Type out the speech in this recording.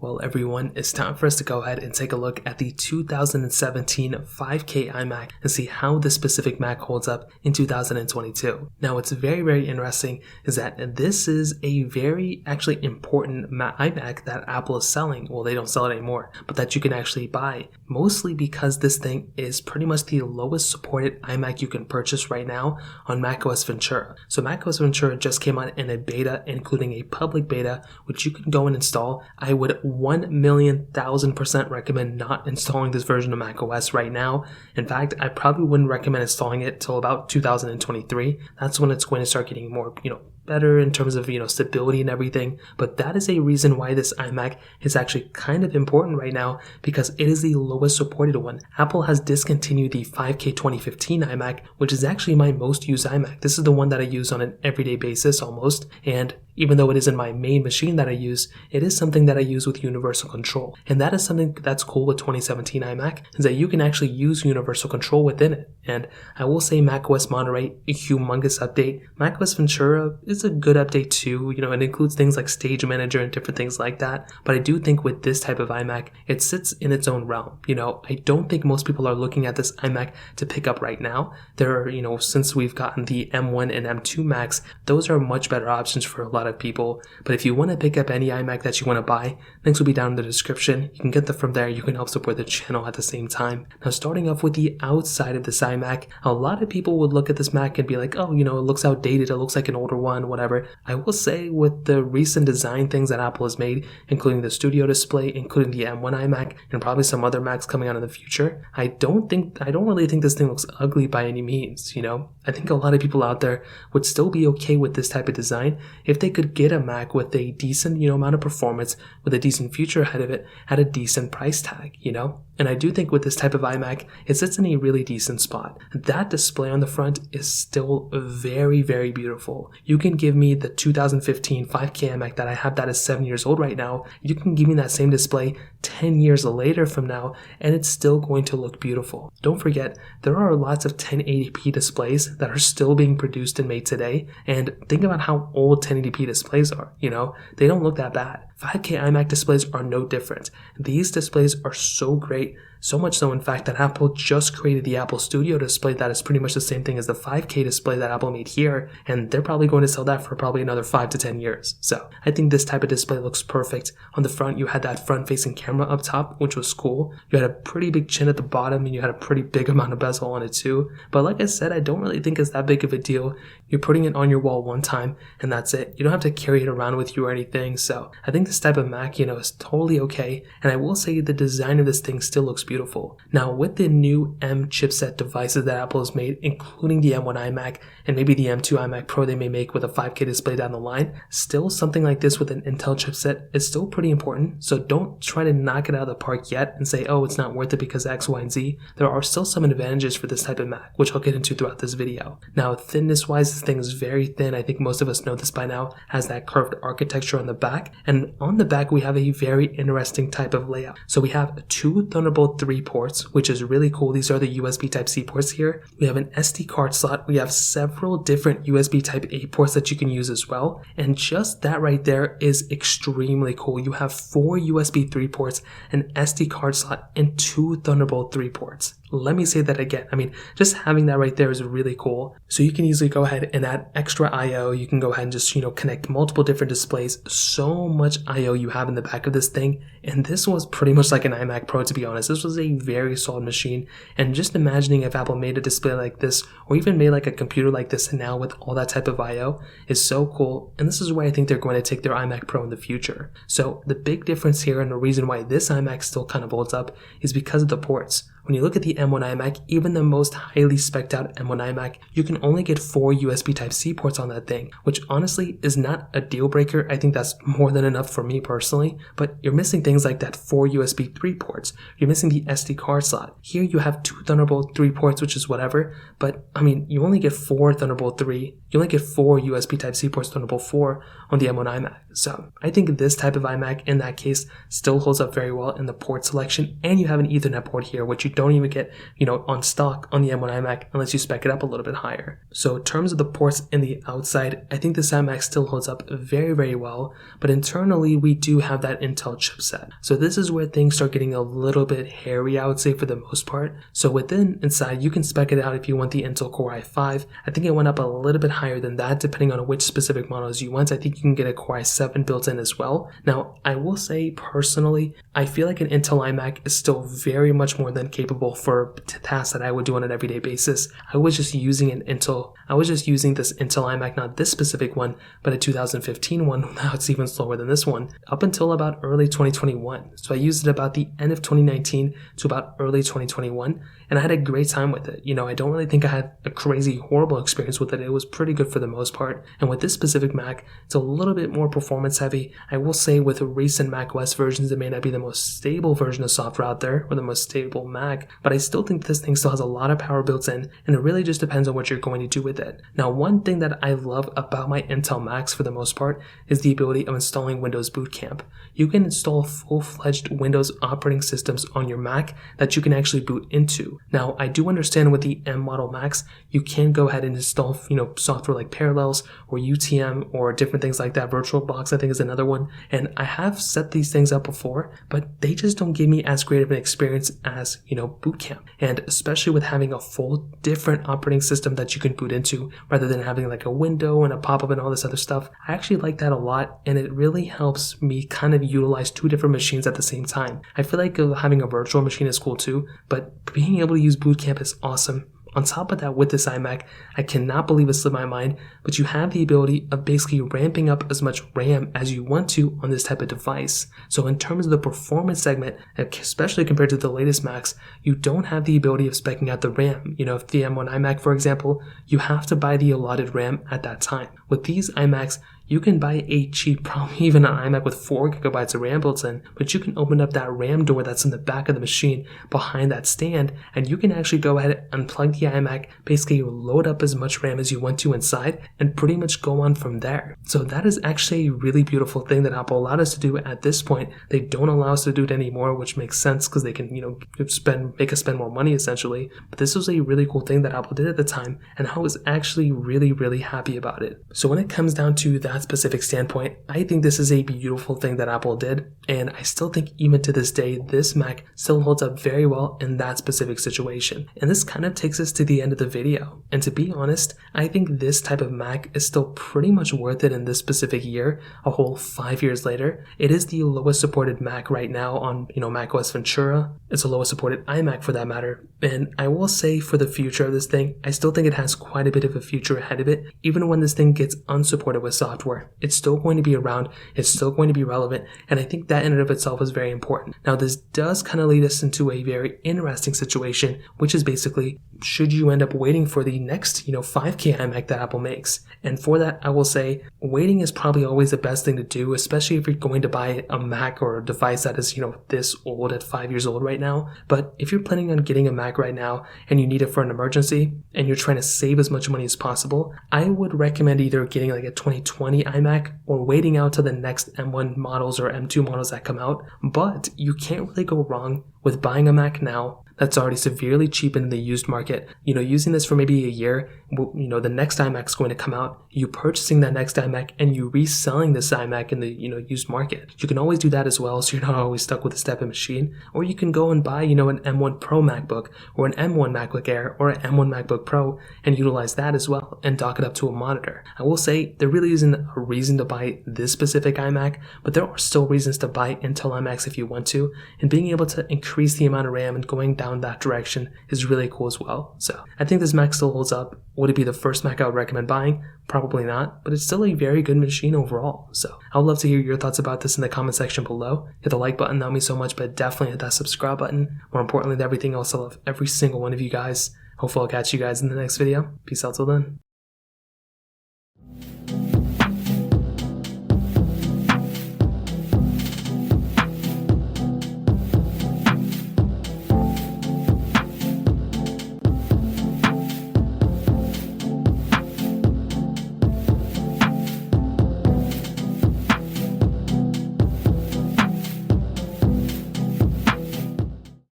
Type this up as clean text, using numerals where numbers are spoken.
Well, everyone, it's time for us to go ahead and take a look at the 2017 5K iMac and see how this specific Mac holds up in 2022. Now, what's very interesting is that this is a very actually important iMac that Apple is selling. Well, they don't sell it anymore, but that you can actually buy, mostly because this thing is pretty much the lowest supported iMac you can purchase right now on macOS Ventura. So macOS Ventura just came out in a beta, including a public beta, which you can go and install. I would 1,000,000% recommend not installing this version of macOS right now. In fact, I probably wouldn't recommend installing it till about 2023. That's when it's going to start getting more, better in terms of, stability and everything. But that is a reason why this iMac is actually kind of important right now, because it is the lowest supported one. Apple has discontinued the 5K 2015 iMac, which is actually my most used iMac. This is the one that I use on an everyday basis almost. And even though it isn't my main machine that I use, it is something that I use with universal control. And that is something that's cool with 2017 iMac, is that you can actually use universal control within it. And I will say macOS Monterey, a humongous update. macOS Ventura is a good update too. It includes things like Stage Manager and different things like that. But I do think with this type of iMac, it sits in its own realm. I don't think most people are looking at this iMac to pick up right now. There are, since we've gotten the M1 and M2 Macs, those are much better options for a lot of people. But if you want to pick up any iMac that you want to buy, links will be down in the description. You can get them from there. You can help support the channel at the same time. Now, starting off with the outside of this iMac, a lot of people would look at this Mac and be like, oh, it looks outdated. It looks like an older one, whatever. I will say with the recent design things that Apple has made, including the Studio display, including the M1 iMac, and probably some other Macs coming out in the future, I don't really think this thing looks ugly by any means. I think a lot of people out there would still be okay with this type of design if they could get a Mac with a decent, amount of performance, with a decent future ahead of it, at a decent price tag, And I do think with this type of iMac, it sits in a really decent spot. That display on the front is still very beautiful. You can give me the 2015 5K iMac that I have that is 7 years old right now. You can give me that same display 10 years later from now, and it's still going to look beautiful. Don't forget, there are lots of 1080p displays that are still being produced and made today, and think about how old 1080p displays are, They don't look that bad. 5K iMac displays are no different. These displays are so great, so much so in fact that Apple just created the Apple Studio display that is pretty much the same thing as the 5K display that Apple made here, and they're probably going to sell that for probably another 5 to 10 years. So I think this type of display looks perfect. On the front, you had that front-facing camera up top, which was cool. You had a pretty big chin at the bottom, and you had a pretty big amount of bezel on it too. But like I said, I don't really think it's that big of a deal. You're putting it on your wall one time, and that's it. You don't have to carry it around with you or anything. So I think this type of Mac, is totally okay. And I will say the design of this thing still looks beautiful. Now, with the new M chipset devices that Apple has made, including the M1 iMac and maybe the M2 iMac Pro they may make with a 5K display down the line, still something like this with an Intel chipset is still pretty important. So don't try to knock it out of the park yet and say, oh, it's not worth it because X, Y, and Z. There are still some advantages for this type of Mac, which I'll get into throughout this video. Now, thinness-wise, this thing is very thin. I think most of us know this by now. Has that curved architecture on the back, and on the back we have a very interesting type of layout. So we have 2 Thunderbolt 3 ports, which is really cool. These are the USB Type-C ports here. We have an SD card slot. We have several different USB Type-A ports that you can use as well. And just that right there is extremely cool. You have 4 USB 3 ports, an SD card slot, and 2 Thunderbolt 3 ports. Let me say that again. Just having that right there is really cool. So you can easily go ahead and add extra I/O. You can go ahead and just, connect multiple different displays. So much I/O you have in the back of this thing. And this was pretty much like an iMac Pro, to be honest. This was a very solid machine. And just imagining if Apple made a display like this, or even made like a computer like this now with all that type of I/O, is so cool. And this is where I think they're going to take their iMac Pro in the future. So the big difference here, and the reason why this iMac still kind of holds up, is because of the ports. When you look at the M1 iMac, even the most highly spec'd out M1 iMac, you can only get 4 USB Type-C ports on that thing, which honestly is not a deal breaker. I think that's more than enough for me personally, but you're missing things like that 4 USB 3 ports. You're missing the SD card slot. Here you have 2 Thunderbolt 3 ports, which is whatever, but you only get 4 Thunderbolt 3. You only get 4 USB Type-C ports, Thunderbolt 4 on the M1 iMac. So I think this type of iMac in that case still holds up very well in the port selection, and you have an Ethernet port here, which you don't even get, on stock on the M1 iMac unless you spec it up a little bit higher. So in terms of the ports in the outside, I think this iMac still holds up very, very well, but internally we do have that Intel chipset. So this is where things start getting a little bit hairy, I would say, for the most part. So inside, you can spec it out if you want the Intel Core i5. I think it went up a little bit higher than that, depending on which specific models you want. I think you can get a Core i7 built in as well. Now, I will say personally, I feel like an Intel iMac is still very much more than capable for tasks that I would do on an everyday basis. I was just using this Intel iMac, not this specific one, but a 2015 one. Now it's even slower than this one, up until about early 2021. So I used it about the end of 2019 to about early 2021, and I had a great time with it. I don't really think I had a crazy horrible experience with it. It was pretty good for the most part. And with this specific Mac, it's a little bit more performance heavy. I will say with recent macOS versions, it may not be the most stable version of software out there or the most stable Mac, but I still think this thing still has a lot of power built in, and it really just depends on what you're going to do with it. Now, one thing that I love about my Intel Macs for the most part is the ability of installing Windows Bootcamp. You can install full-fledged Windows operating systems on your Mac that you can actually boot into. Now, I do understand with the M model Macs, you can go ahead and install, software like Parallels or UTM or different things like that. VirtualBox, I think, is another one. And I have set these things up before, but they just don't give me as great of an experience as, Bootcamp. And especially with having a full different operating system that you can boot into rather than having like a window and a pop-up and all this other stuff. I actually like that a lot, and it really helps me kind of utilize two different machines at the same time. I feel like having a virtual machine is cool too, but being able to use Bootcamp is awesome. On top of that, with this iMac, I cannot believe it slipped my mind, but you have the ability of basically ramping up as much RAM as you want to on this type of device. So in terms of the performance segment, especially compared to the latest Macs, you don't have the ability of speccing out the RAM. If the M1 iMac, for example, you have to buy the allotted RAM at that time. With these iMacs, you can buy a cheap, probably even an iMac with 4 gigabytes of RAM built in, but you can open up that RAM door that's in the back of the machine behind that stand, and you can actually go ahead and unplug the iMac, basically load up as much RAM as you want to inside, and pretty much go on from there. So that is actually a really beautiful thing that Apple allowed us to do at this point. They don't allow us to do it anymore, which makes sense because they can, make us spend more money essentially. But this was a really cool thing that Apple did at the time, and I was actually really, really happy about it. So when it comes down to that specific standpoint, I think this is a beautiful thing that Apple did, and I still think even to this day, this Mac still holds up very well in that specific situation. And this kind of takes us to the end of the video. And to be honest, I think this type of Mac is still pretty much worth it in this specific year, a whole 5 years later. It is the lowest supported Mac right now on, macOS Ventura. It's the lowest supported iMac for that matter. And I will say for the future of this thing, I still think it has quite a bit of a future ahead of it, even when this thing gets unsupported with software. It's still going to be around, it's still going to be relevant, and I think that in and of itself is very important. Now, this does kind of lead us into a very interesting situation, which is basically, should you end up waiting for the next, 5K iMac that Apple makes? And for that, I will say, waiting is probably always the best thing to do, especially if you're going to buy a Mac or a device that is, this old at 5 years old right now. But if you're planning on getting a Mac right now and you need it for an emergency and you're trying to save as much money as possible, I would recommend either getting like a 2020 iMac or waiting out to the next M1 models or M2 models that come out. But you can't really go wrong with buying a Mac now that's already severely cheapened in the used market. Using this for maybe a year, the next iMac is going to come out, you purchasing that next iMac and you reselling this iMac in the, used market. You can always do that as well, so you're not always stuck with a step-in machine. Or you can go and buy, an M1 Pro MacBook or an M1 MacBook Air or an M1 MacBook Pro and utilize that as well and dock it up to a monitor. I will say there really isn't a reason to buy this specific iMac, but there are still reasons to buy Intel iMacs if you want to, and being able to increase the amount of RAM and going down that direction is really cool as well. So I think this Mac still holds up. Would it be the first Mac I would recommend buying? Probably not, but it's still a very good machine overall. So I would love to hear your thoughts about this in the comment section below. Hit the like button, that would mean so much, but definitely hit that subscribe button. More importantly than everything else, I love every single one of you guys. Hopefully I'll catch you guys in the next video. Peace out till then.